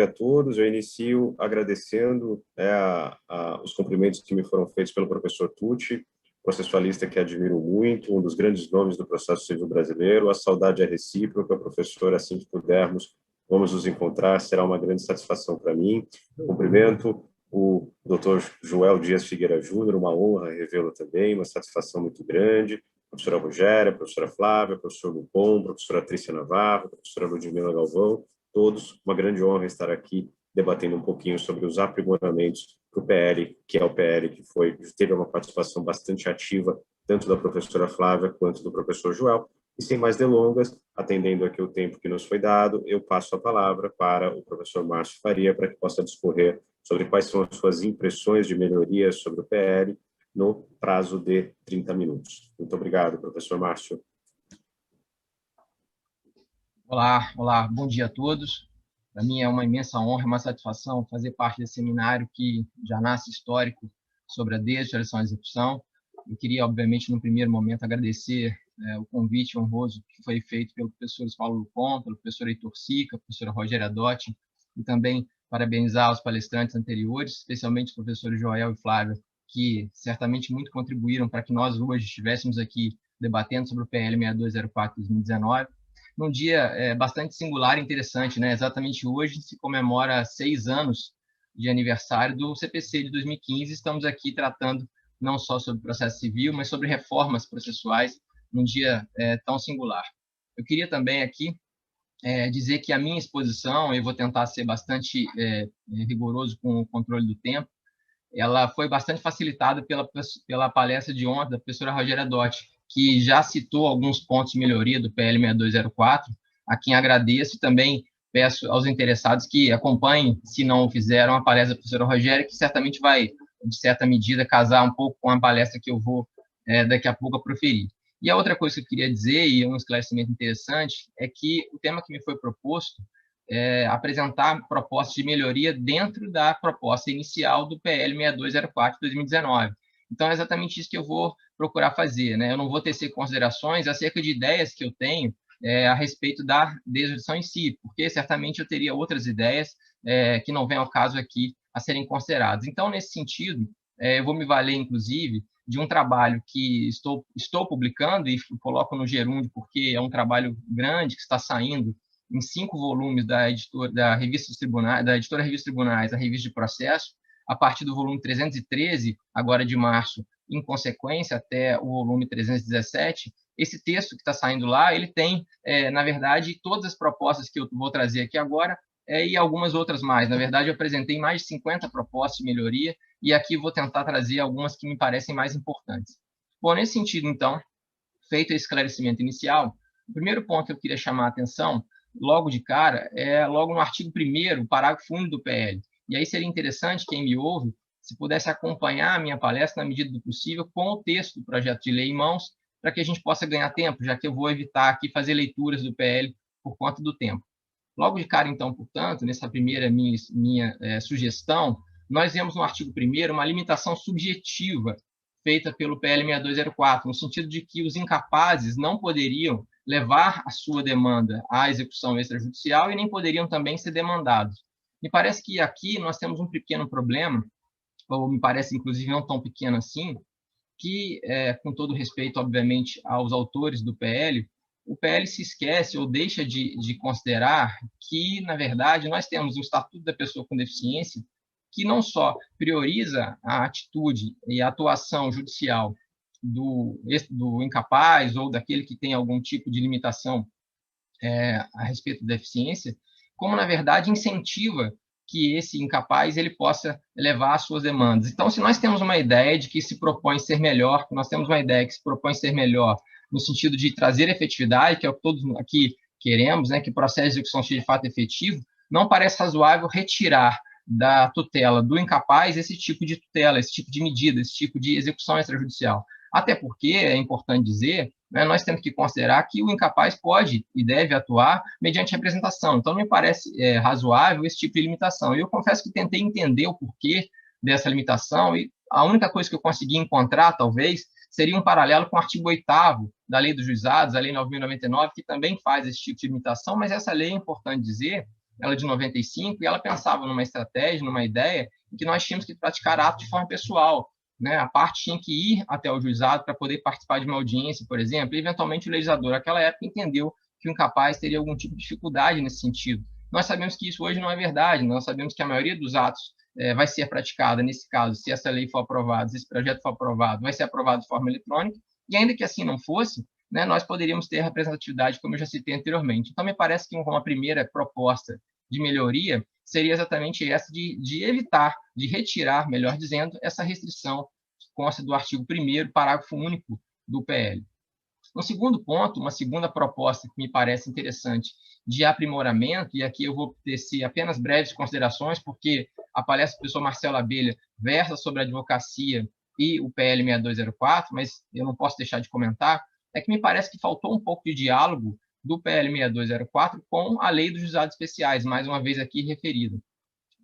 a todos. Eu inicio agradecendo os cumprimentos que me foram feitos pelo professor Tucci, processualista que admiro muito, um dos grandes nomes do processo civil brasileiro. A saudade é recíproca, professor, assim que pudermos, vamos nos encontrar, será uma grande satisfação para mim. Cumprimento o Dr. Joel Dias Figueira Júnior, uma honra revê-lo também, uma satisfação muito grande. Professora Rogéria, professora Flávia, professor Lupon, professora Trícia Navarro, professora Ludmila Galvão, todos, uma grande honra estar aqui debatendo um pouquinho sobre os aprimoramentos para o PL, que é o PL que teve uma participação bastante ativa, tanto da professora Flávia quanto do professor Joel. E sem mais delongas, atendendo aqui o tempo que nos foi dado, eu passo a palavra para o professor Márcio Faria, para que possa discorrer sobre quais são as suas impressões de melhorias sobre o PL no prazo de 30 minutos. Muito obrigado, professor Márcio. Olá, bom dia a todos. Para mim é uma imensa honra e uma satisfação fazer parte desse seminário que já nasce histórico sobre a desjudicialização e execução. Eu queria, obviamente, no primeiro momento, agradecer o convite honroso que foi feito pelo professor Paulo Lupon, pelo professor Heitor Sica, professora Rogéria Dotti, e também parabenizar os palestrantes anteriores, especialmente os professores Joel e Flávia, que certamente muito contribuíram para que nós hoje estivéssemos aqui debatendo sobre o PL 6204/2019, num dia bastante singular e interessante, né? Exatamente hoje se comemora 6 anos de aniversário do CPC de 2015. Estamos aqui tratando não só sobre processo civil, mas sobre reformas processuais num dia tão singular. Eu queria também aqui dizer que a minha exposição, eu vou tentar ser bastante rigoroso com o controle do tempo, ela foi bastante facilitada pela palestra de ontem da professora Rogéria Dotti, que já citou alguns pontos de melhoria do PL 6204, a quem agradeço e também peço aos interessados que acompanhem, se não o fizeram, a palestra da professora Rogéria, que certamente vai, de certa medida, casar um pouco com a palestra que eu vou daqui a pouco proferir. E a outra coisa que eu queria dizer, e um esclarecimento interessante, é que o tema que me foi proposto apresentar propostas de melhoria dentro da proposta inicial do PL 6204/2019. Então, é exatamente isso que eu vou procurar fazer, né? Eu não vou tecer considerações acerca de ideias que eu tenho a respeito da desjudicialização em si, porque certamente eu teria outras ideias que não vêm ao caso aqui a serem consideradas. Então, nesse sentido, eu vou me valer, inclusive, de um trabalho que estou publicando e coloco no gerúndio porque é um trabalho grande que está saindo em 5 volumes da editora Revista dos Tribunais, a Revista de Processo, a partir do volume 313, agora de março, em consequência, até o volume 317. Esse texto que está saindo lá, ele tem, na verdade, todas as propostas que eu vou trazer aqui agora e algumas outras mais. Na verdade, eu apresentei mais de 50 propostas de melhoria e aqui vou tentar trazer algumas que me parecem mais importantes. Bom, nesse sentido, então, feito esse esclarecimento inicial, o primeiro ponto que eu queria chamar a atenção logo de cara, logo no artigo 1º, parágrafo único do PL. E aí seria interessante, quem me ouve, se pudesse acompanhar a minha palestra na medida do possível com o texto do projeto de lei em mãos, para que a gente possa ganhar tempo, já que eu vou evitar aqui fazer leituras do PL por conta do tempo. Logo de cara, então, portanto, nessa primeira minha sugestão, nós vemos no artigo 1º uma limitação subjetiva feita pelo PL 6204, no sentido de que os incapazes não poderiam levar a sua demanda à execução extrajudicial e nem poderiam também ser demandados. Me parece que aqui nós temos um pequeno problema, ou me parece, inclusive, não tão pequeno assim, que, com todo respeito, obviamente, aos autores do PL, o PL se esquece ou deixa de considerar que, na verdade, nós temos o Estatuto da Pessoa com Deficiência, que não só prioriza a atitude e a atuação judicial do incapaz ou daquele que tem algum tipo de limitação a respeito da deficiência, como, na verdade, incentiva que esse incapaz ele possa levar as suas demandas. Então, se nós temos uma ideia de que se propõe ser melhor, nós temos uma ideia que se propõe ser melhor no sentido de trazer efetividade, que é o que todos aqui queremos, né, que o processo de execução seja de fato efetivo, não parece razoável retirar da tutela do incapaz esse tipo de tutela, esse tipo de medida, esse tipo de execução extrajudicial. Até porque, é importante dizer, né, nós temos que considerar que o incapaz pode e deve atuar mediante representação. Então, não me parece razoável esse tipo de limitação. Eu confesso que tentei entender o porquê dessa limitação e a única coisa que eu consegui encontrar, talvez, seria um paralelo com o artigo 8º da Lei dos Juizados, a Lei 9.099, que também faz esse tipo de limitação, mas essa lei, é importante dizer, ela é de 95, e ela pensava numa estratégia, numa ideia, em que nós tínhamos que praticar atos de forma pessoal, né? A parte tinha que ir até o juizado para poder participar de uma audiência, por exemplo, e eventualmente o legislador, naquela época, entendeu que o incapaz teria algum tipo de dificuldade nesse sentido. Nós sabemos que isso hoje não é verdade, nós sabemos que a maioria dos atos vai ser praticada, nesse caso, se essa lei for aprovada, se esse projeto for aprovado, vai ser aprovado de forma eletrônica, e ainda que assim não fosse, né, nós poderíamos ter representatividade, como eu já citei anteriormente. Então, me parece que uma primeira proposta de melhoria seria exatamente essa de evitar, de retirar, melhor dizendo, essa restrição que consta do artigo 1º, parágrafo único do PL. Um segundo ponto, uma segunda proposta que me parece interessante de aprimoramento, e aqui eu vou tecer apenas breves considerações, porque a palestra do professor Marcelo Abelha versa sobre a advocacia e o PL 6204, mas eu não posso deixar de comentar, é que me parece que faltou um pouco de diálogo do PL 6204 com a lei dos juizados especiais, mais uma vez aqui referida.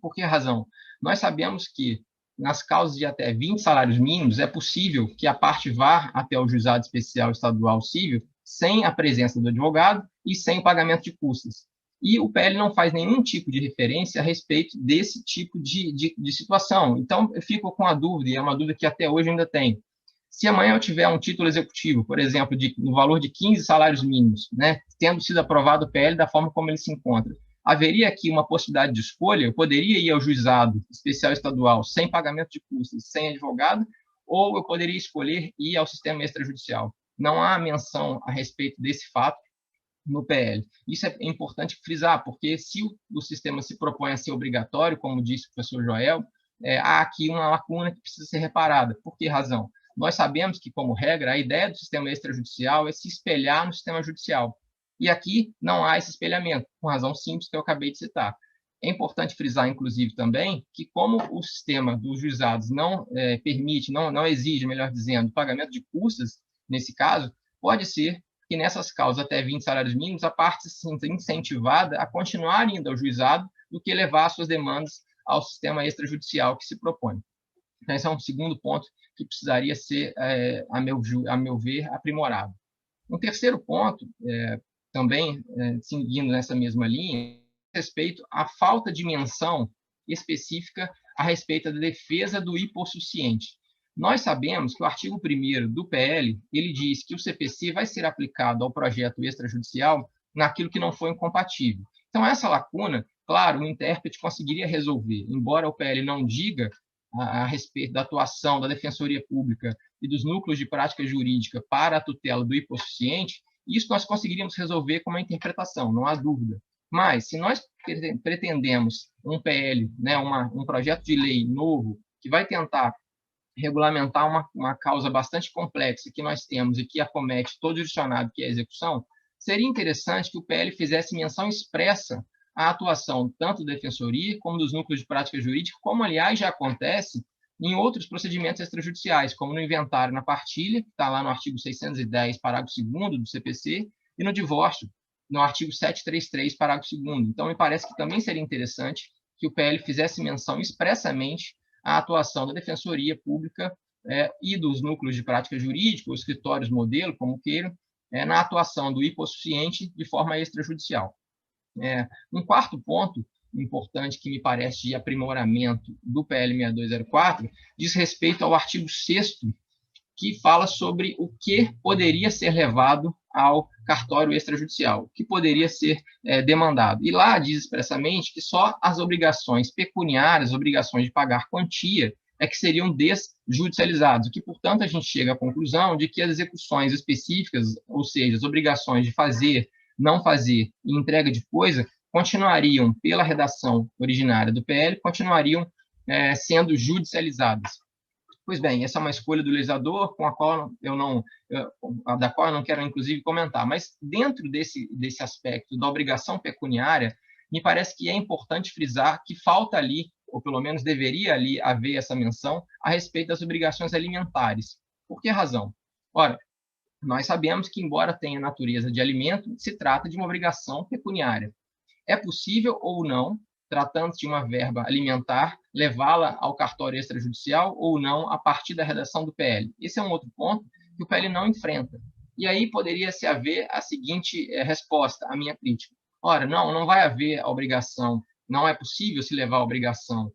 Por que razão? Nós sabemos que nas causas de até 20 salários mínimos, é possível que a parte vá até o juizado especial estadual civil sem a presença do advogado e sem o pagamento de custas. E o PL não faz nenhum tipo de referência a respeito desse tipo de situação. Então, eu fico com a dúvida, e é uma dúvida que até hoje ainda tenho. Se amanhã eu tiver um título executivo, por exemplo, no valor de 15 salários mínimos, né, tendo sido aprovado o PL da forma como ele se encontra, haveria aqui uma possibilidade de escolha? Eu poderia ir ao juizado especial estadual sem pagamento de custos, sem advogado, ou eu poderia escolher ir ao sistema extrajudicial? Não há menção a respeito desse fato no PL. Isso é importante frisar, porque se o sistema se propõe a ser obrigatório, como disse o professor Joel, há aqui uma lacuna que precisa ser reparada. Por que razão? Nós sabemos que, como regra, a ideia do sistema extrajudicial é se espelhar no sistema judicial. E aqui não há esse espelhamento, por razão simples que eu acabei de citar. É importante frisar, inclusive, também, que como o sistema dos juizados não permite, não exige, melhor dizendo, pagamento de custas, nesse caso, pode ser que nessas causas até 20 salários mínimos, a parte se sinta incentivada a continuar indo ao juizado do que levar suas demandas ao sistema extrajudicial que se propõe. Então, esse é um segundo ponto que precisaria ser, a meu ver, aprimorado. Um terceiro ponto, também seguindo nessa mesma linha, respeito à falta de menção específica a respeito da defesa do hipossuficiente. Nós sabemos que o artigo 1º do PL, ele diz que o CPC vai ser aplicado ao projeto extrajudicial naquilo que não for incompatível. Então, essa lacuna, claro, o intérprete conseguiria resolver, embora o PL não diga a respeito da atuação da Defensoria Pública e dos núcleos de prática jurídica para a tutela do hipossuficiente, isso nós conseguiríamos resolver com uma interpretação, não há dúvida. Mas, se nós pretendemos um PL, né, um projeto de lei novo, que vai tentar regulamentar uma causa bastante complexa que nós temos e que acomete todo o jurisdicionado, que é a execução, seria interessante que o PL fizesse menção expressa à atuação tanto da Defensoria como dos núcleos de prática jurídica, como, aliás, já acontece em outros procedimentos extrajudiciais, como no inventário na partilha, que está lá no artigo 610, parágrafo 2º do CPC, e no divórcio, no artigo 733, parágrafo 2º. Então, me parece que também seria interessante que o PL fizesse menção expressamente à atuação da Defensoria Pública e dos núcleos de prática jurídica, os escritórios modelo, como queiram, na atuação do hipossuficiente de forma extrajudicial. Um quarto ponto importante que me parece de aprimoramento do PL 6204 diz respeito ao artigo 6º, que fala sobre o que poderia ser levado ao cartório extrajudicial, o que poderia ser demandado. E lá diz expressamente que só as obrigações pecuniárias, as obrigações de pagar quantia, que seriam desjudicializadas, o que, portanto, a gente chega à conclusão de que as execuções específicas, ou seja, as obrigações de fazer, não fazer e entrega de coisa, continuariam, pela redação originária do PL, continuariam sendo judicializadas. Pois bem, essa é uma escolha do legislador da qual eu não quero, inclusive, comentar. Mas, dentro desse aspecto da obrigação pecuniária, me parece que é importante frisar que falta ali, ou pelo menos deveria ali haver essa menção, a respeito das obrigações alimentares. Por que razão? Ora, nós sabemos que, embora tenha natureza de alimento, se trata de uma obrigação pecuniária. É possível ou não, tratando-se de uma verba alimentar, levá-la ao cartório extrajudicial ou não a partir da redação do PL? Esse é um outro ponto que o PL não enfrenta. E aí poderia-se haver a seguinte resposta à minha crítica. Ora, não vai haver a obrigação, não é possível se levar a obrigação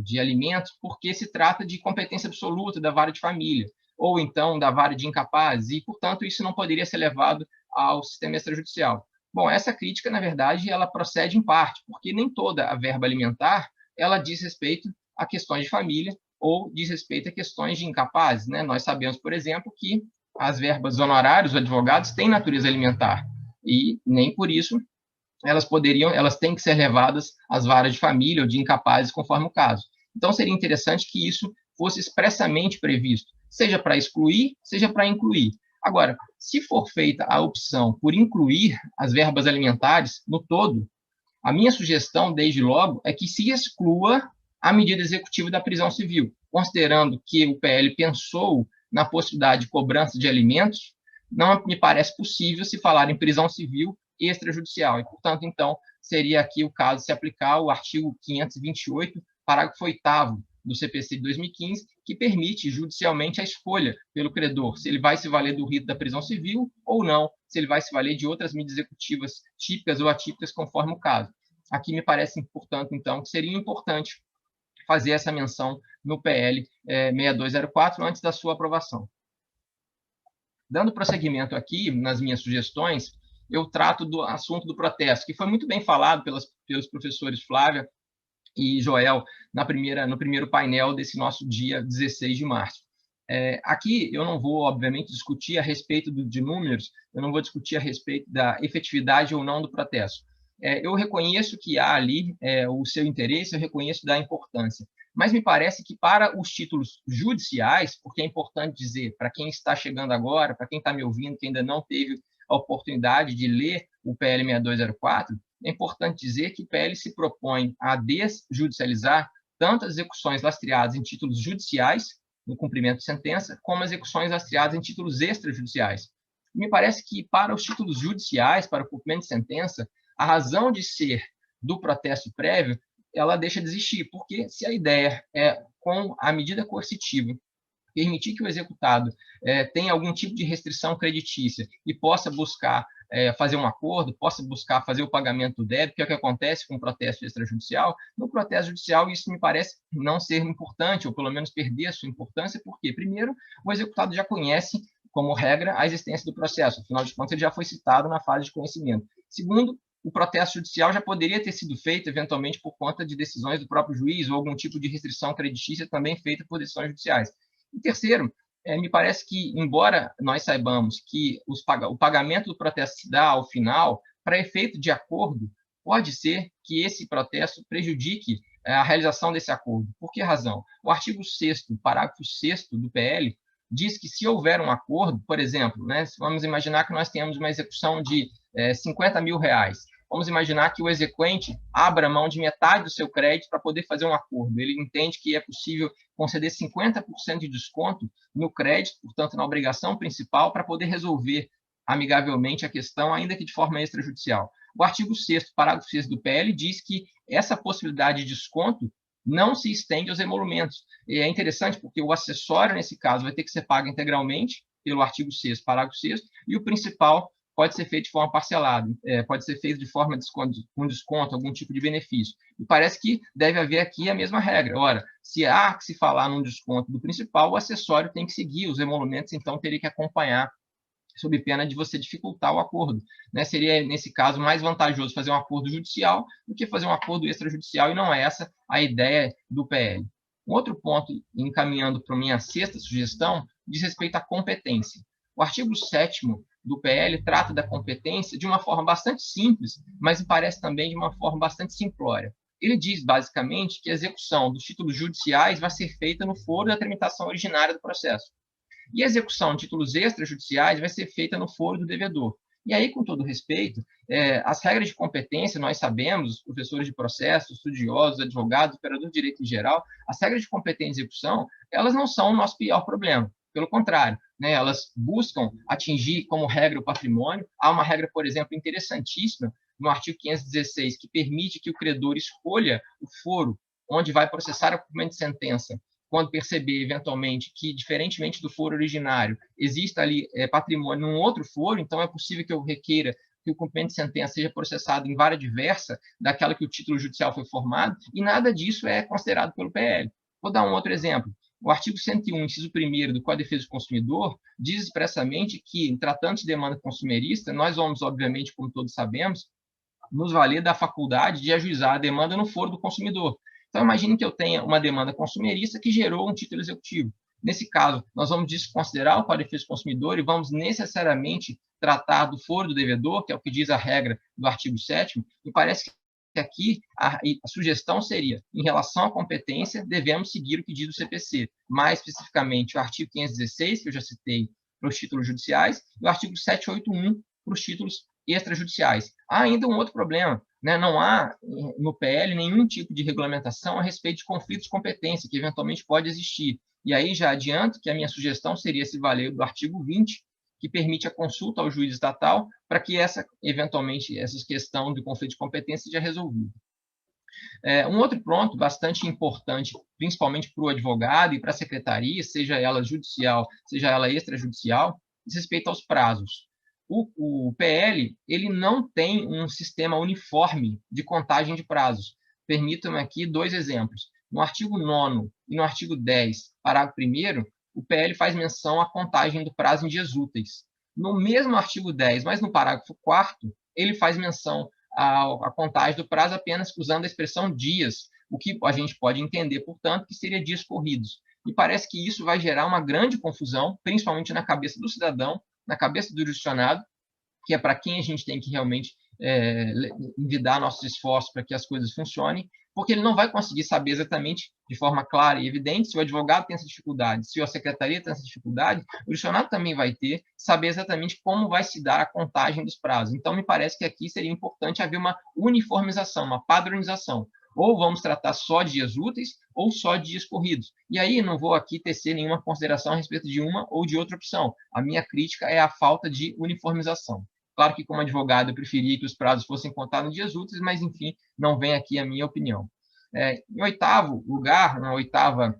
de alimentos, porque se trata de competência absoluta da vara de família, ou então da vara de incapazes, e, portanto, isso não poderia ser levado ao sistema extrajudicial. Bom, essa crítica, na verdade, ela procede em parte, porque nem toda a verba alimentar ela diz respeito a questões de família ou diz respeito a questões de incapazes, né? Nós sabemos, por exemplo, que as verbas honorários dos advogados têm natureza alimentar e nem por isso elas têm que ser levadas às varas de família ou de incapazes, conforme o caso. Então, seria interessante que isso fosse expressamente previsto, seja para excluir, seja para incluir. Agora, se for feita a opção por incluir as verbas alimentares no todo, a minha sugestão, desde logo, é que se exclua a medida executiva da prisão civil, considerando que o PL pensou na possibilidade de cobrança de alimentos, não me parece possível se falar em prisão civil extrajudicial. E, portanto, então, seria aqui o caso se aplicar o artigo 528, parágrafo 8º do CPC de 2015, que permite judicialmente a escolha pelo credor se ele vai se valer do rito da prisão civil ou não, se ele vai se valer de outras medidas executivas típicas ou atípicas, conforme o caso. Aqui me parece, portanto, então, que seria importante fazer essa menção no PL 6204 antes da sua aprovação. Dando prosseguimento aqui nas minhas sugestões, eu trato do assunto do protesto, que foi muito bem falado pelos professores Flávia e Joel no primeiro painel desse nosso dia 16 de março. Aqui eu não vou, obviamente, discutir a respeito de números, eu não vou discutir a respeito da efetividade ou não do protesto. Eu reconheço que há ali o seu interesse, eu reconheço da importância, mas me parece que para os títulos judiciais, porque é importante dizer, para quem está chegando agora, para quem está me ouvindo, que ainda não teve a oportunidade de ler o PL 6204, é importante dizer que o PL se propõe a desjudicializar tanto as execuções lastreadas em títulos judiciais, no cumprimento de sentença, como as execuções lastreadas em títulos extrajudiciais. Me parece que para os títulos judiciais, para o cumprimento de sentença, a razão de ser do protesto prévio, ela deixa de existir, porque se a ideia é, com a medida coercitiva, permitir que o executado tenha algum tipo de restrição creditícia e possa buscar fazer um acordo, possa buscar fazer o pagamento do débito, que é o que acontece com o protesto extrajudicial. No protesto judicial, isso me parece não ser importante, ou pelo menos perder a sua importância, porque, primeiro, o executado já conhece, como regra, a existência do processo, afinal de contas, ele já foi citado na fase de conhecimento. Segundo, o protesto judicial já poderia ter sido feito, eventualmente, por conta de decisões do próprio juiz ou algum tipo de restrição creditícia também feita por decisões judiciais. E terceiro, me parece que, embora nós saibamos que o pagamento do protesto se dá ao final, para efeito de acordo, pode ser que esse protesto prejudique a realização desse acordo. Por que razão? O artigo 6º, parágrafo 6º do PL, diz que se houver um acordo, por exemplo, né, vamos imaginar que nós tenhamos uma execução de 50 mil reais. Vamos imaginar que o exequente abra mão de metade do seu crédito para poder fazer um acordo. Ele entende que é possível conceder 50% de desconto no crédito, portanto, na obrigação principal, para poder resolver amigavelmente a questão, ainda que de forma extrajudicial. O artigo 6º, parágrafo 6º do PL, diz que essa possibilidade de desconto não se estende aos emolumentos. E é interessante porque o acessório, nesse caso, vai ter que ser pago integralmente, pelo artigo 6º, parágrafo 6º, e o principal pode ser feito de forma parcelada, pode ser feito de forma com desconto, algum tipo de benefício. E parece que deve haver aqui a mesma regra. Ora, se há que se falar num desconto do principal, o acessório tem que seguir, os emolumentos, então, teria que acompanhar, sob pena de você dificultar o acordo. Né? Seria, nesse caso, mais vantajoso fazer um acordo judicial do que fazer um acordo extrajudicial, e não é essa a ideia do PL. Um outro ponto, encaminhando para a minha sexta sugestão, diz respeito à competência. O artigo 7º do PL trata da competência de uma forma bastante simples, mas me parece também de uma forma bastante simplória. Ele diz, basicamente, que a execução dos títulos judiciais vai ser feita no foro da tramitação originária do processo. E a execução de títulos extrajudiciais vai ser feita no foro do devedor. E aí, com todo respeito, as regras de competência, nós sabemos, os professores de processo, estudiosos, advogados, operadores de direito em geral, as regras de competência e execução, elas não são o nosso pior problema. Pelo contrário, né, elas buscam atingir como regra o patrimônio. Há uma regra, por exemplo, interessantíssima no artigo 516, que permite que o credor escolha o foro onde vai processar o cumprimento de sentença, quando perceber, eventualmente, que, diferentemente do foro originário, exista ali patrimônio num outro foro, então é possível que eu requeira que o cumprimento de sentença seja processado em vara diversa daquela que o título judicial foi formado, e nada disso é considerado pelo PL. Vou dar um outro exemplo. O artigo 101, inciso 1º do Código de Defesa do Consumidor, diz expressamente que, tratando-se de demanda consumerista, nós vamos, obviamente, como todos sabemos, nos valer da faculdade de ajuizar a demanda no foro do consumidor. Então, imagine que eu tenha uma demanda consumerista que gerou um título executivo. Nesse caso, nós vamos desconsiderar o Código de Defesa do Consumidor e vamos necessariamente tratar do foro do devedor, que é o que diz a regra do artigo 7º, e parece que aqui a sugestão seria, em relação à competência, devemos seguir o que diz o CPC, mais especificamente o artigo 516, que eu já citei, para os títulos judiciais, e o artigo 781 para os títulos extrajudiciais. Há ainda um outro problema, né? Não há no PL nenhum tipo de regulamentação a respeito de conflitos de competência, que eventualmente pode existir. E aí já adianto que a minha sugestão seria se valer do artigo 20, que permite a consulta ao juiz estatal para que eventualmente, essa questão de conflito de competência seja resolvida. Um outro ponto bastante importante, principalmente para o advogado e para a secretaria, seja ela judicial, seja ela extrajudicial, diz respeito aos prazos. O PL ele não tem um sistema uniforme de contagem de prazos. Permitam-me aqui 2 exemplos. No artigo 9º e no artigo 10, parágrafo 1º, o PL faz menção à contagem do prazo em dias úteis. No mesmo artigo 10, mas no parágrafo 4º, ele faz menção à contagem do prazo apenas usando a expressão dias, o que a gente pode entender, portanto, que seria dias corridos. E parece que isso vai gerar uma grande confusão, principalmente na cabeça do cidadão, na cabeça do jurisdicionado, que é para quem a gente tem que realmente envidar nossos esforços para que as coisas funcionem, porque ele não vai conseguir saber exatamente, de forma clara e evidente, se o advogado tem essa dificuldade, se a secretaria tem essa dificuldade, o jurisdicionado também vai ter, saber exatamente como vai se dar a contagem dos prazos. Então, me parece que aqui seria importante haver uma uniformização, uma padronização. Ou vamos tratar só de dias úteis, ou só de dias corridos. E aí, não vou aqui tecer nenhuma consideração a respeito de uma ou de outra opção. A minha crítica é a falta de uniformização. Claro que, como advogado, eu preferia que os prazos fossem contados em dias úteis, mas, enfim, não vem aqui a minha opinião. Em 8º lugar, na 8ª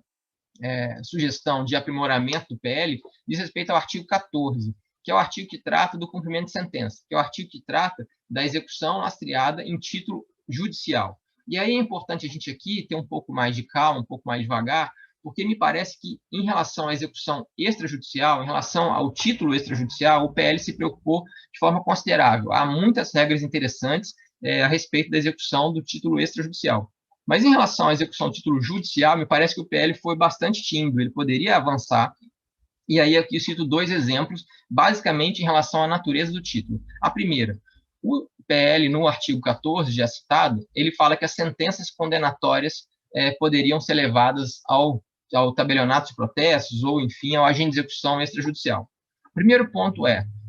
sugestão de aprimoramento do PL, diz respeito ao artigo 14, que é o artigo que trata do cumprimento de sentença, que é o artigo que trata da execução lastreada em título judicial. E aí é importante a gente aqui ter um pouco mais de calma, um pouco mais devagar, porque me parece que, em relação à execução extrajudicial, em relação ao título extrajudicial, o PL se preocupou de forma considerável. Há muitas regras interessantes a respeito da execução do título extrajudicial. Mas, em relação à execução do título judicial, me parece que o PL foi bastante tímido, ele poderia avançar. E aí aqui eu cito 2 exemplos, basicamente em relação à natureza do título. A primeira, o PL, no artigo 14, já citado, ele fala que as sentenças condenatórias poderiam ser levadas ao tabelionato de protestos ou, enfim, ao agente de execução extrajudicial. O primeiro ponto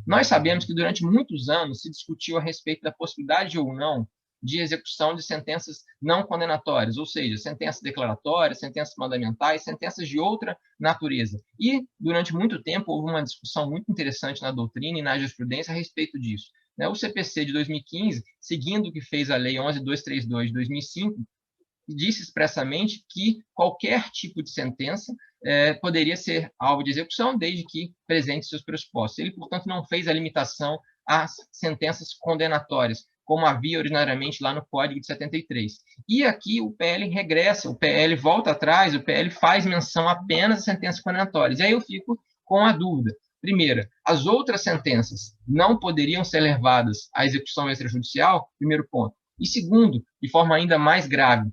nós sabemos que durante muitos anos se discutiu a respeito da possibilidade ou não de execução de sentenças não condenatórias, ou seja, sentenças declaratórias, sentenças mandamentais, sentenças de outra natureza. E, durante muito tempo, houve uma discussão muito interessante na doutrina e na jurisprudência a respeito disso. O CPC de 2015, seguindo o que fez a Lei 11.232 de 2005, disse expressamente que qualquer tipo de sentença poderia ser alvo de execução, desde que presente seus pressupostos. Ele, portanto, não fez a limitação às sentenças condenatórias, como havia originariamente lá no Código de 73. E aqui o PL regressa, o PL volta atrás, o PL faz menção apenas às sentenças condenatórias. E aí eu fico com a dúvida. Primeiro, as outras sentenças não poderiam ser levadas à execução extrajudicial? Primeiro ponto. E segundo, de forma ainda mais grave,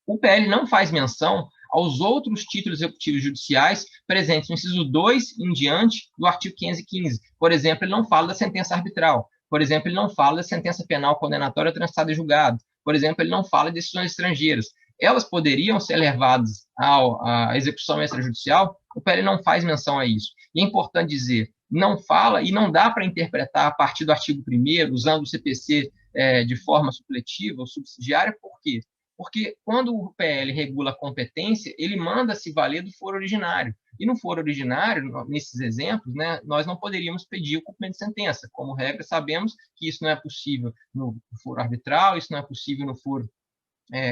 o PL não faz menção aos outros títulos executivos judiciais presentes no inciso 2 em diante do artigo 515. Por exemplo, ele não fala da sentença arbitral. Por exemplo, ele não fala da sentença penal condenatória transitada em julgado. Por exemplo, ele não fala de decisões estrangeiras. Elas poderiam ser levadas à execução extrajudicial? O PL não faz menção a isso. E é importante dizer, não fala e não dá para interpretar a partir do artigo 1º, usando o CPC de forma supletiva ou subsidiária. Por quê? Porque quando o PL regula a competência, ele manda se valer do foro originário. E no foro originário, nesses exemplos, nós não poderíamos pedir o cumprimento de sentença. Como regra, sabemos que isso não é possível no foro arbitral, isso não é possível no foro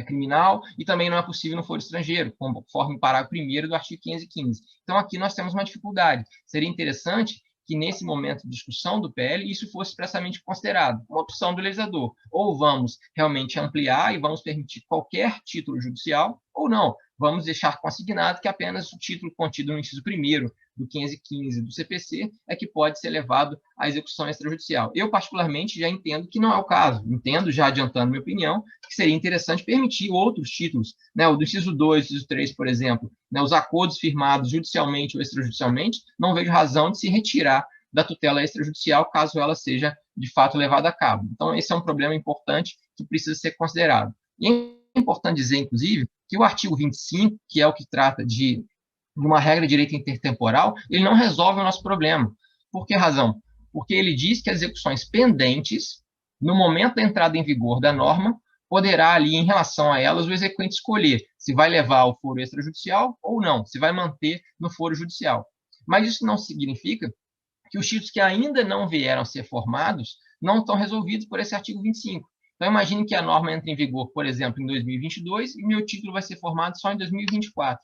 criminal e também não é possível no foro estrangeiro, conforme o parágrafo 1º do artigo 515. Então, aqui nós temos uma dificuldade. Seria interessante que, nesse momento de discussão do PL, isso fosse expressamente considerado uma opção do legislador. Ou vamos realmente ampliar e vamos permitir qualquer título judicial, ou não. Vamos deixar consignado que apenas o título contido no inciso 1º do 515 do CPC é que pode ser levado à execução extrajudicial. Eu, particularmente, já entendo que não é o caso. Entendo, já adiantando minha opinião, que seria interessante permitir outros títulos, né? O do inciso 2, inciso 3, por exemplo, né? Os acordos firmados judicialmente ou extrajudicialmente, não vejo razão de se retirar da tutela extrajudicial, caso ela seja, de fato, levada a cabo. Então, esse é um problema importante que precisa ser considerado. E é importante dizer, inclusive, que o artigo 25, que é o que trata de uma regra de direito intertemporal, ele não resolve o nosso problema. Por que razão? Porque ele diz que as execuções pendentes, no momento da entrada em vigor da norma, poderá ali, em relação a elas, o exequente escolher se vai levar ao foro extrajudicial ou não, se vai manter no foro judicial. Mas isso não significa que os títulos que ainda não vieram a ser formados não estão resolvidos por esse artigo 25. Então, imagine que a norma entre em vigor, por exemplo, em 2022 e meu título vai ser formado só em 2024.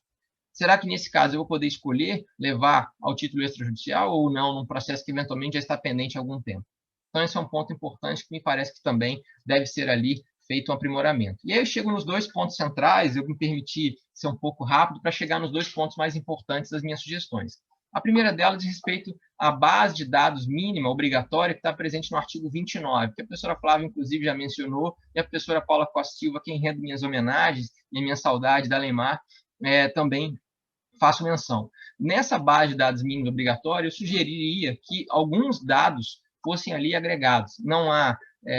Será que, nesse caso, eu vou poder escolher levar ao título extrajudicial ou não, num processo que, eventualmente, já está pendente há algum tempo? Então, esse é um ponto importante que me parece que também deve ser ali feito um aprimoramento. E aí eu chego nos 2 pontos centrais, eu me permiti ser um pouco rápido para chegar nos 2 pontos mais importantes das minhas sugestões. A primeira delas diz respeito à base de dados mínima, obrigatória, que está presente no artigo 29, que a professora Flávia, inclusive, já mencionou, e a professora Paula Costa Silva, quem rende minhas homenagens e minha saudade da Leymar, também faço menção. Nessa base de dados mínimos obrigatória, eu sugeriria que alguns dados fossem ali agregados. Não há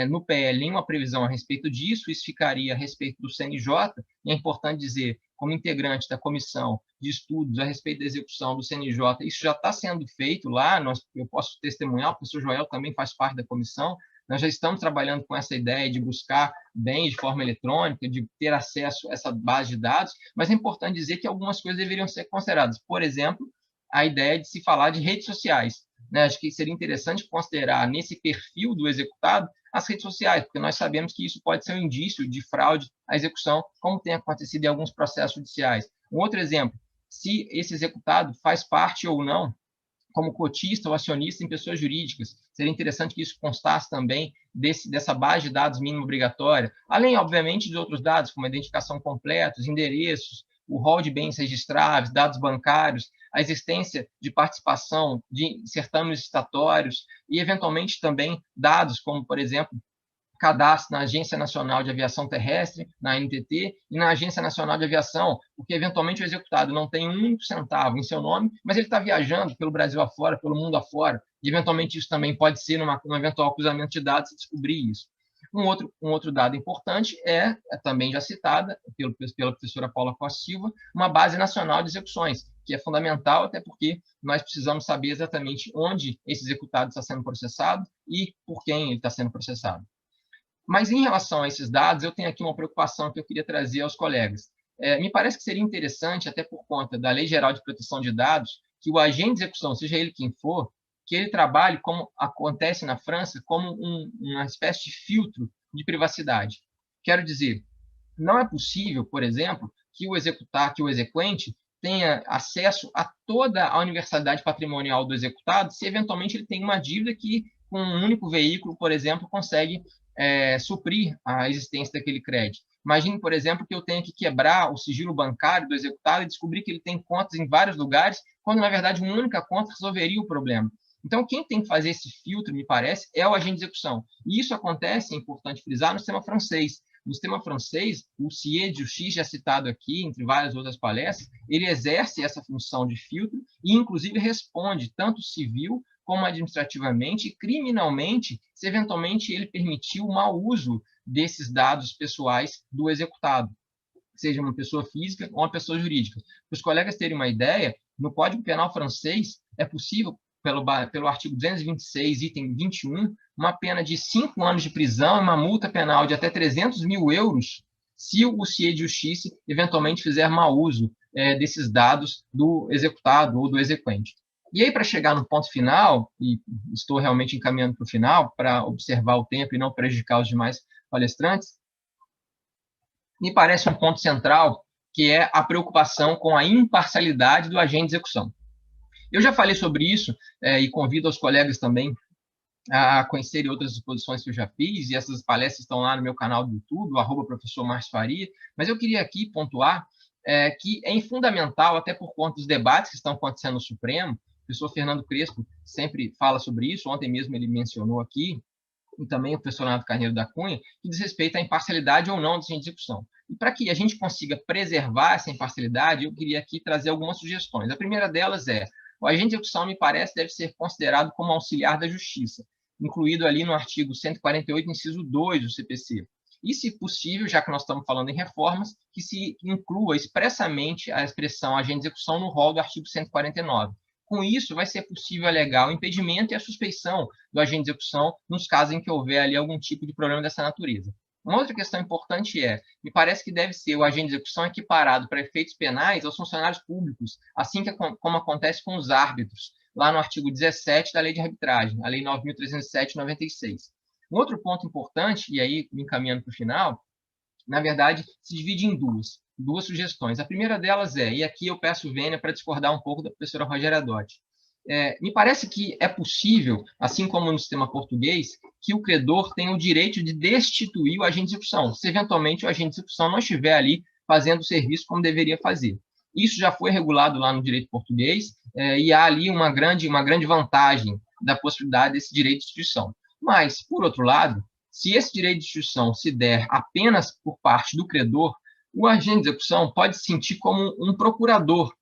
no PL nenhuma previsão a respeito disso, isso ficaria a respeito do CNJ, e é importante dizer, como integrante da comissão de estudos a respeito da execução do CNJ, isso já está sendo feito lá, eu posso testemunhar, o professor Joel também faz parte da comissão, nós já estamos trabalhando com essa ideia de buscar bens de forma eletrônica, de ter acesso a essa base de dados, mas é importante dizer que algumas coisas deveriam ser consideradas. Por exemplo, a ideia de se falar de redes sociais. Né? Acho que seria interessante considerar nesse perfil do executado as redes sociais, porque nós sabemos que isso pode ser um indício de fraude à execução, como tem acontecido em alguns processos judiciais. Um outro exemplo, se esse executado faz parte ou não como cotista ou acionista em pessoas jurídicas. Seria interessante que isso constasse também dessa base de dados mínima obrigatória, além, obviamente, de outros dados, como a identificação completa, os endereços, o rol de bens registráveis, dados bancários, a existência de participação de certames estatórios e, eventualmente, também dados como, por exemplo, cadastro na Agência Nacional de Aviação Terrestre, na ANTT, e na Agência Nacional de Aviação, porque, eventualmente, o executado não tem um único centavo em seu nome, mas ele está viajando pelo Brasil afora, pelo mundo afora, e, eventualmente, isso também pode ser, num eventual cruzamento de dados, se descobrir isso. Um outro dado importante é também já citada pela professora Paula Costa Silva, uma base nacional de execuções, que é fundamental, até porque nós precisamos saber exatamente onde esse executado está sendo processado e por quem ele está sendo processado. Mas, em relação a esses dados, eu tenho aqui uma preocupação que eu queria trazer aos colegas. Me parece que seria interessante, até por conta da Lei Geral de Proteção de Dados, que o agente de execução, seja ele quem for, que ele trabalhe, como acontece na França, como uma espécie de filtro de privacidade. Quero dizer, não é possível, por exemplo, que o exequente tenha acesso a toda a universalidade patrimonial do executado, se eventualmente ele tem uma dívida que, com um único veículo, por exemplo, consegue suprir a existência daquele crédito. Imagine, por exemplo, que eu tenha que quebrar o sigilo bancário do executado e descobrir que ele tem contas em vários lugares, quando, na verdade, uma única conta resolveria o problema. Então, quem tem que fazer esse filtro, me parece, é o agente de execução. E isso acontece, é importante frisar, no sistema francês. No sistema francês, o CIE de Justiça, já citado aqui, entre várias outras palestras, ele exerce essa função de filtro e, inclusive, responde tanto civil como administrativamente e criminalmente, se eventualmente ele permitir o mau uso desses dados pessoais do executado, seja uma pessoa física ou uma pessoa jurídica. Para os colegas terem uma ideia, no Código Penal francês é possível, pelo artigo 226, item 21, uma pena de 5 anos de prisão e uma multa penal de até 300 mil euros se o CIE de Justiça eventualmente fizer mau uso desses dados do executado ou do exequente. E aí, para chegar no ponto final, e estou realmente encaminhando para o final, para observar o tempo e não prejudicar os demais palestrantes, me parece um ponto central, que é a preocupação com a imparcialidade do agente de execução. Eu já falei sobre isso e convido os colegas também a conhecerem outras exposições que eu já fiz, e essas palestras estão lá no meu canal do YouTube, o @professor Márcio Faria, mas eu queria aqui pontuar que é fundamental, até por conta dos debates que estão acontecendo no Supremo. O professor Fernando Crespo sempre fala sobre isso, ontem mesmo ele mencionou aqui, e também o professor Leonardo Carneiro da Cunha, que diz respeito à imparcialidade ou não do agente de execução. E para que a gente consiga preservar essa imparcialidade, eu queria aqui trazer algumas sugestões. A primeira delas é: o agente de execução, me parece, deve ser considerado como auxiliar da justiça, incluído ali no artigo 148, inciso 2 do CPC. E, se possível, já que nós estamos falando em reformas, que se inclua expressamente a expressão agente de execução no rol do artigo 149. Com isso, vai ser possível alegar o impedimento e a suspeição do agente de execução nos casos em que houver ali algum tipo de problema dessa natureza. Uma outra questão importante me parece que deve ser o agente de execução equiparado para efeitos penais aos funcionários públicos, assim como acontece com os árbitros, lá no artigo 17 da Lei de Arbitragem, a Lei 9.307/96. Um outro ponto importante, e aí me encaminhando para o final, na verdade, se divide em duas sugestões. A primeira delas e aqui eu peço vênia para discordar um pouco da professora Rogéria Dotti, me parece que é possível, assim como no sistema português, que o credor tenha o direito de destituir o agente de execução, se eventualmente o agente de execução não estiver ali fazendo o serviço como deveria fazer. Isso já foi regulado lá no direito português, e há ali uma grande vantagem da possibilidade desse direito de destituição. Mas, por outro lado, se esse direito de destituição se der apenas por parte do credor, o agente de execução pode se sentir como um procurador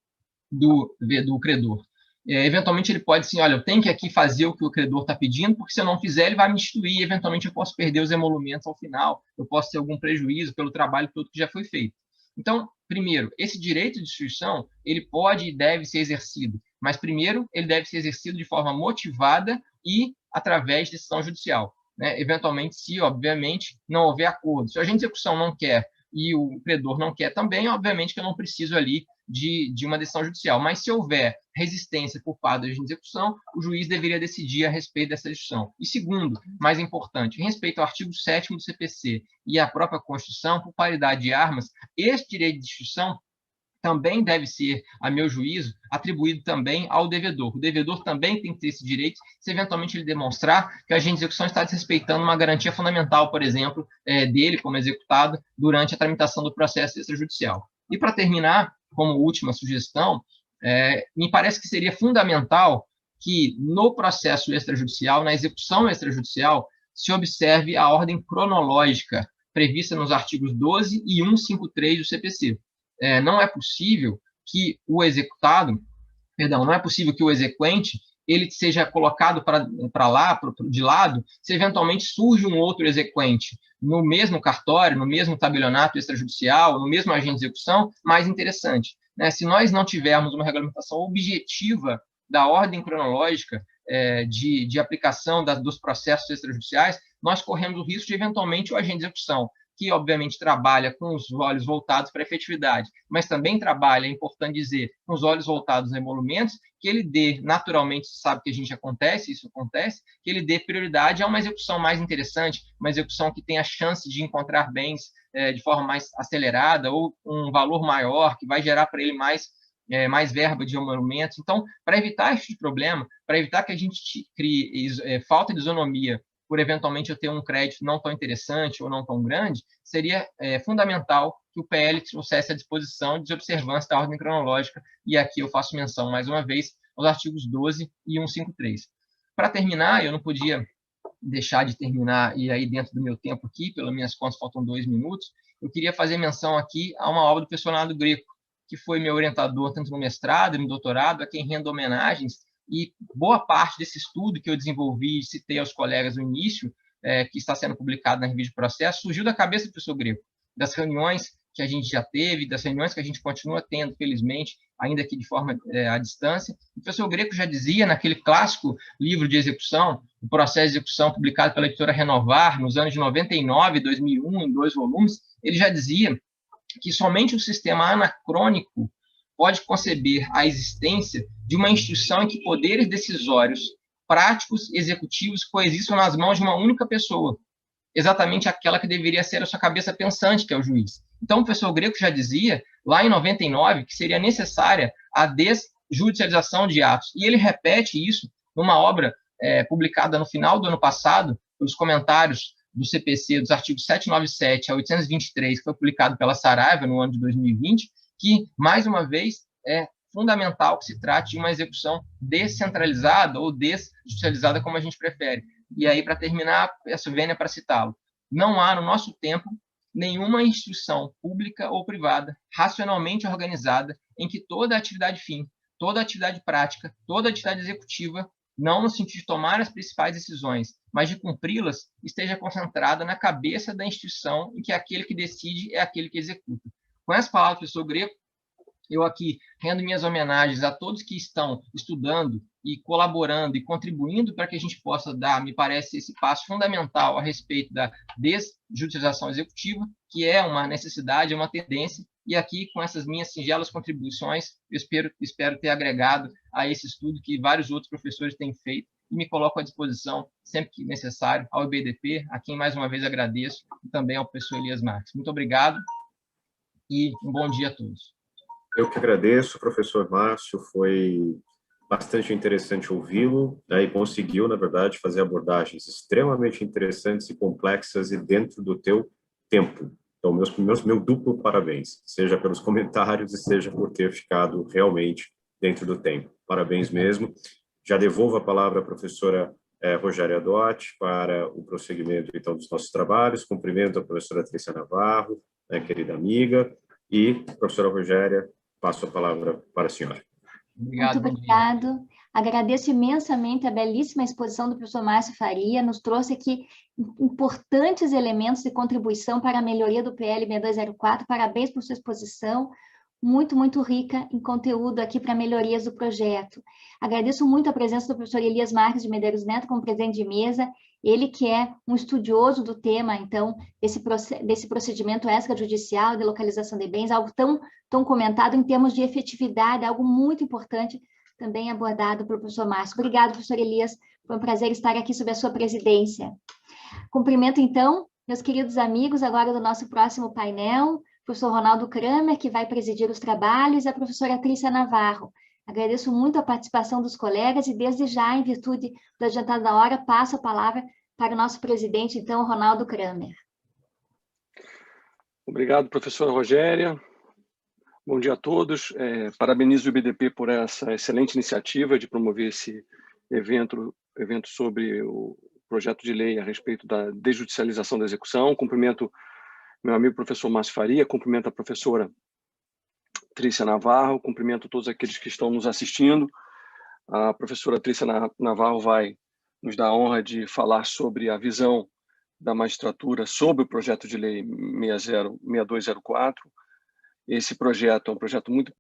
do credor. Eventualmente ele pode assim: olha, eu tenho que aqui fazer o que o credor está pedindo, porque se eu não fizer, ele vai me destituir, e eventualmente eu posso perder os emolumentos ao final, eu posso ter algum prejuízo pelo trabalho todo que já foi feito. Então, primeiro, esse direito de destituição, ele pode e deve ser exercido, mas primeiro ele deve ser exercido de forma motivada e através de decisão judicial. Eventualmente, se, obviamente, não houver acordo. Se o agente de execução não quer e o credor não quer também, obviamente que eu não preciso ali de uma decisão judicial. Mas se houver resistência por parte da agente de execução, o juiz deveria decidir a respeito dessa decisão. E segundo, mais importante, em respeito ao artigo 7º do CPC e à própria Constituição, por paridade de armas, esse direito de destituição também deve ser, a meu juízo, atribuído também ao devedor. O devedor também tem que ter esse direito, se eventualmente ele demonstrar que o agente de execução está desrespeitando uma garantia fundamental, por exemplo, dele como executado durante a tramitação do processo extrajudicial. E, para terminar, como última sugestão, me parece que seria fundamental que no processo extrajudicial, na execução extrajudicial, se observe a ordem cronológica prevista nos artigos 12 e 153 do CPC. Não é possível que o executado, não é possível que o exequente ele seja colocado de lado, se eventualmente surge um outro exequente no mesmo cartório, no mesmo tabelionato extrajudicial, no mesmo agente de execução, mais interessante. Se nós não tivermos uma regulamentação objetiva da ordem cronológica de aplicação dos processos extrajudiciais, nós corremos o risco de, eventualmente, o agente de execução, que obviamente trabalha com os olhos voltados para a efetividade, mas também trabalha, é importante dizer, com os olhos voltados a emolumentos, que ele dê, naturalmente, sabe que isso acontece, que ele dê prioridade a uma execução mais interessante, uma execução que tenha a chance de encontrar bens de forma mais acelerada ou um valor maior, que vai gerar para ele mais verba de emolumentos. Então, para evitar esse tipo de problema, para evitar que a gente crie falta de isonomia por eventualmente eu ter um crédito não tão interessante ou não tão grande, seria fundamental que o PL trouxesse à disposição de desobservância da ordem cronológica, e aqui eu faço menção, mais uma vez, aos artigos 12 e 153. Para terminar, eu não podia deixar de terminar, e aí dentro do meu tempo aqui, pelas minhas contas faltam 2 minutos, eu queria fazer menção aqui a uma obra do professor Leonardo Greco, que foi meu orientador tanto no mestrado e no doutorado, a quem rendo homenagens. E boa parte desse estudo que eu desenvolvi e citei aos colegas no início, que está sendo publicado na Revista de Processo, surgiu da cabeça do professor Greco, das reuniões que a gente já teve, das reuniões que a gente continua tendo, felizmente, ainda que de forma à distância. O professor Greco já dizia, naquele clássico livro de execução, o Processo de Execução, publicado pela editora Renovar, nos anos de 99 e 2001, em 2 volumes, ele já dizia que somente um sistema anacrônico pode conceber a existência de uma instituição em que poderes decisórios, práticos, executivos coexistam nas mãos de uma única pessoa, exatamente aquela que deveria ser a sua cabeça pensante, que é o juiz. Então, o professor Greco já dizia, lá em 99, que seria necessária a judicialização de atos. E ele repete isso numa obra publicada no final do ano passado, pelos comentários do CPC, dos artigos 797 a 823, que foi publicado pela Saraiva no ano de 2020, que, mais uma vez, é fundamental que se trate de uma execução descentralizada ou desjudicializada, como a gente prefere. E aí, para terminar, peço vênia para citá-lo. Não há, no nosso tempo, nenhuma instituição pública ou privada racionalmente organizada em que toda a atividade fim, toda a atividade prática, toda a atividade executiva, não no sentido de tomar as principais decisões, mas de cumpri-las, esteja concentrada na cabeça da instituição em que aquele que decide é aquele que executa. Com essa palavra, professor Greco, eu aqui rendo minhas homenagens a todos que estão estudando e colaborando e contribuindo para que a gente possa dar, me parece, esse passo fundamental a respeito da desjudicialização executiva, que é uma necessidade, é uma tendência, e aqui, com essas minhas singelas contribuições, eu espero ter agregado a esse estudo que vários outros professores têm feito, e me coloco à disposição, sempre que necessário, ao IBDP, a quem mais uma vez agradeço, e também ao professor Elias Marques. Muito obrigado e um bom dia a todos. Eu que agradeço, professor Márcio, foi bastante interessante ouvi-lo, né, e conseguiu, na verdade, fazer abordagens extremamente interessantes e complexas e dentro do teu tempo. Então, meu duplo parabéns, seja pelos comentários e seja por ter ficado realmente dentro do tempo. Parabéns mesmo. Já devolvo a palavra à professora Rogéria Dotti para o prosseguimento, então, dos nossos trabalhos. Cumprimento a professora Trícia Navarro, né, querida amiga, e, professora Rogéria, passo a palavra para a senhora. Muito obrigado. Agradeço imensamente a belíssima exposição do professor Márcio Faria, nos trouxe aqui importantes elementos de contribuição para a melhoria do PL 6204. Parabéns por sua exposição, muito rica em conteúdo aqui para melhorias do projeto. Agradeço muito a presença do professor Elias Marques de Medeiros Neto como presidente de mesa, ele que é um estudioso do tema, então, desse procedimento extrajudicial de localização de bens, algo tão comentado em termos de efetividade, algo muito importante, também abordado pelo professor Márcio. Obrigado, professor Elias, foi um prazer estar aqui sob a sua presidência. Cumprimento, então, meus queridos amigos, agora do nosso próximo painel, o professor Ronaldo Kramer, que vai presidir os trabalhos, e a professora Trícia Navarro. Agradeço muito a participação dos colegas e, desde já, em virtude do adiantado da hora, passo a palavra para o nosso presidente, então, Ronaldo Kramer. Obrigado, professora Rogéria. Bom dia a todos. Parabenizo o IBDP por essa excelente iniciativa de promover esse evento sobre o projeto de lei a respeito da desjudicialização da execução. Cumprimento meu amigo professor Márcio Faria, cumprimento a professora Trícia Navarro, cumprimento todos aqueles que estão nos assistindo. A professora Trícia Navarro vai nos dar a honra de falar sobre a visão da magistratura sobre o projeto de lei 6204. Esse projeto é um projeto muito